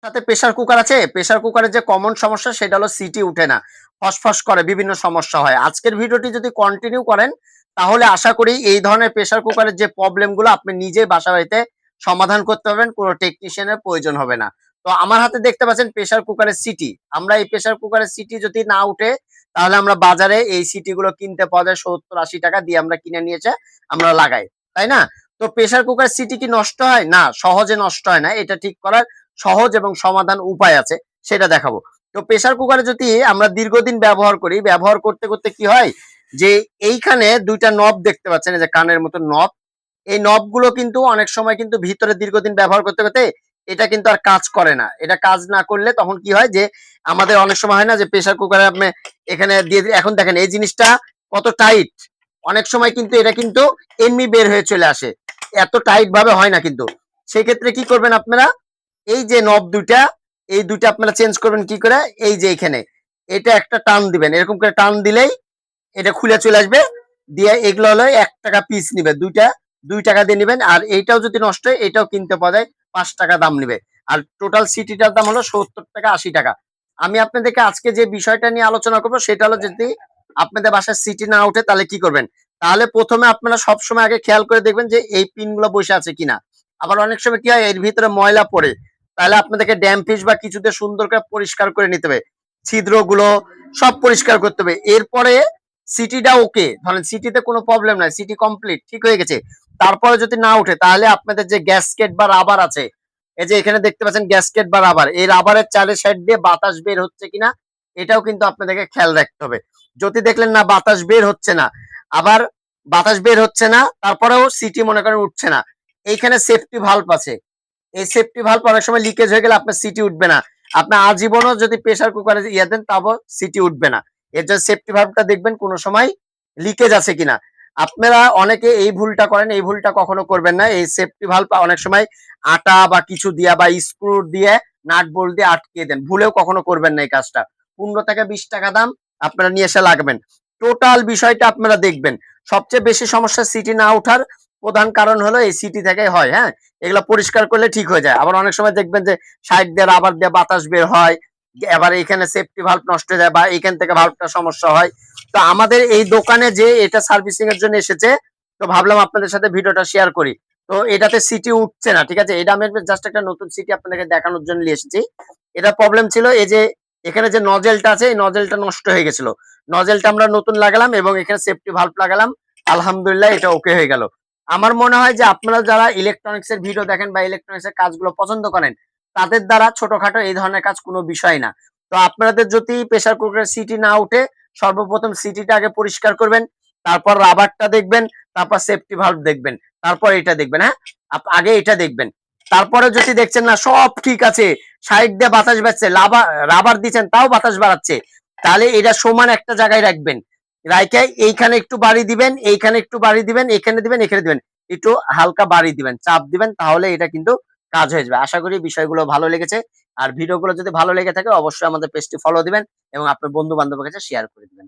সাথে pressure cooker আছে। Pressure কুকারের যে কমন সমস্যা সেটা হলো সিটি উঠে না, ফসফস করে, বিভিন্ন সমস্যা হয়। আজকের ভিডিওটি যদি কন্টিনিউ করেন তাহলে আশা করি এই ধরনের প্রেসার কুকারের যে প্রবলেম গুলো আপনি নিজেই বাসা বাড়িতে সমাধান করতে পারবেন, কোনো টেকনিশিয়ানের প্রয়োজন হবে না। তো আমার হাতে দেখতে পাচ্ছেন প্রেসার কুকারের সিটি। আমরা এই প্রেসার কুকারের সিটি যদি না উঠে তাহলে আমরা বাজারে এই সিটি গুলো কিনতে পাওয়া যায় 70-80 টাকা দিয়ে, আমরা কিনে নিয়েছে আমরা লাগাই, তাই না? তো প্রেসার কুকার সিটি কি নষ্ট হয় না? সহজে নষ্ট হয় না। এটা ঠিক করার সহজ এবং সমাধান উপায় আছে, সেটা দেখাবো। তো প্রেসার কুকারে যদি আমরা দীর্ঘদিন ব্যবহার করি, ব্যবহার করতে করতে কি হয় যে এইখানে দুইটা নব দেখতে পাচ্ছেন, এই যে কানের মতো নব, এই নবগুলো কিন্তু অনেক সময় কিন্তু ভিতরে দীর্ঘদিন ব্যবহার করতে করতে এটা কিন্তু আর কাজ করে না। এটা কাজ না করলে তখন কি হয় যে আমাদের অনেক সময় হয় না যে প্রেসার কুকারে আপনি এখানে দিয়ে এখন দেখেন এই জিনিসটা কত টাইট, অনেক সময় কিন্তু এটা কিন্তু এমনি বের হয়ে চলে আসে, এত টাইট ভাবে হয় না কিন্তু। সেক্ষেত্রে কি করবেন আপনারা, এই যে নব দুইটা, এই দুইটা আপনারা চেঞ্জ করবেন কি করে, এই যে এখানে এটা একটা টান দিবেন, এরকম করে টান দিলেই এটা খুলে চলে আসবে। দিয়ে এগুলো হলো 1 টাকা পিস নিবে, দুইটা 2 টাকা দিয়ে নিবেন। আর এইটাও যদি নষ্ট হয় এটাও কিনতে পাওয়া যায় 5 টাকা দাম নিবে। আর টোটাল সিটিটার দাম হলো 70 টাকা 80 টাকা। আমি আপনাদেরকে আজকে যে বিষয়টা নিয়ে আলোচনা করবো সেটা হলো, যদি আপনাদের বাসায় সিটি না উঠে তাহলে কি করবেন। তাহলে প্রথমে আপনারা সবসময় আগে খেয়াল করে দেখবেন যে এই পিন গুলো বসে আছে কিনা। আবার অনেক সময় কি হয় এর ভিতরে ময়লা পড়ে, তাহলে আপনাদেরকে ড্যাম ফিস বা কিছুতে সুন্দর করে পরিষ্কার করে নিতে হবে, ছিদ্রগুলো সব পরিষ্কার করতে হবে। এরপরে সিটিটা ওকে, ধরেন সিটিতে কোনো প্রবলেম নাই, সিটি কমপ্লিট ঠিক হয়ে গেছে, তারপরে যদি না উঠে তাহলে আপনাদের যে গ্যাসকেট বা রাবার আছে, এই যে এখানে দেখতে পাচ্ছেন গ্যাসকেট বা রাবার, এই রাবারের চারের সাইড দিয়ে বাতাস বের হচ্ছে কিনা এটাও কিন্তু আপনাদেরকে খেয়াল রাখতে হবে। যদি দেখলেন না বাতাস বের হচ্ছে না, আবার বাতাস বের হচ্ছে না তারপরেও সিটি মনে করেন উঠছে না, এইখানে সেফটি ভাল্ব আছে, এই সেফটি ভাল্ব অনেক সময় লিকেজ হয়ে গেলে আপনার সিটি উঠবে না। আপনার আজীবনও যদি প্রেসার কুকারে ইয়ে দেন তাও সিটি উঠবে না। এর জন্য সেফটি ভাল্বটা দেখবেন কোন সময় লিকেজ আছে কিনা। আপনারা অনেকে এই ভুলটা করেন, এই ভুলটা কখনো করবেন না। এই সেফটি ভাল্ব অনেক সময় আটা বা কিছু দিয়া বা স্ক্রু দিয়ে নাট বোল্ট দিয়ে আটকে দেন, ভুলেও কখনো করবেন না এই কাজটা। 15 থেকে 20 টাকা দাম, আপনারা নিয়ে এসে লাগবেন। টোটাল বিষয়টা আপনারা দেখবেন। সবচেয়ে বেশি সমস্যা সিটি না ওঠার প্রধান কারণ হলো এই সিটি থেকেই হয়। হ্যাঁ, এগুলা পরিষ্কার করলে ঠিক হয়ে যায়। আবার অনেক সময় দেখবেন যে সাইড দিয়ে রাবার দিয়ে বাতাস বের হয়, এবার এখানে সেফটি ভাল্ব নষ্ট হয়ে যায় বা এখান থেকে ভাল্বটা সমস্যা হয়। তো আমাদের এই দোকানে যে এটা সার্ভিসিং এর জন্য এসেছে, তো ভাবলাম আপনাদের সাথে ভিডিওটা শেয়ার করি। তো এটাতে সিটি উঠছে না, ঠিক আছে, এটা আমি জাস্ট একটা নতুন সিটি আপনাদেরকে দেখানোর জন্য নিয়ে এসেছি। এটা প্রবলেম ছিল এই যে এখানে যে নজেলটা আছে এই নজেলটা নষ্ট হয়ে গেছিল, নজেলটা আমরা নতুন লাগালাম এবং এখানে সেফটি ভাল্ব লাগালাম, আলহামদুলিল্লাহ এটা ওকে হয়ে গেল। আমার মনে হয় যে আপনারা যারা ইলেকট্রনিক্স এর ভিডিও দেখেন বা ইলেকট্রনিক্স এর কাজগুলো পছন্দ করেন, তাদের দ্বারা ছোটখাটো এই ধরনের কাজ কোনো বিষয় না। তো আপনাদের যদি প্রেসার কুকারের সিটি না উঠে সর্বপ্রথম সিটিটা আগে পরিষ্কার করবেন, তারপর রাবারটা দেখবেন, তারপর সেফটি ভাল্ব দেখবেন, তারপর এটা দেখবেন। হ্যাঁ, আগে এটা দেখবেন। তারপরে যদি দেখছেন না সব ঠিক আছে, সাইড দিয়ে বাতাস বাড়ছে, রাবার দিচ্ছেন তাও বাতাস বাড়াচ্ছে, তাহলে এটা সমান একটা জায়গায় রাখবেন। রাইখে এইখানে একটু বাড়ি দিবেন, এইখানে একটু বাড়ি দিবেন, এখানে দিবেন, এখানে দিবেন, একটু হালকা বাড়ি দিবেন, চাপ দিবেন, তাহলে এটা কিন্তু কাজ হয়ে যাবে। আশা করি বিষয়গুলো ভালো লেগেছে। আর ভিডিওগুলো যদি ভালো লেগে থাকে অবশ্যই আমাদের পেজটি ফলো দিবেন এবং আপনার বন্ধু বান্ধবের কাছে শেয়ার করে দিবেন।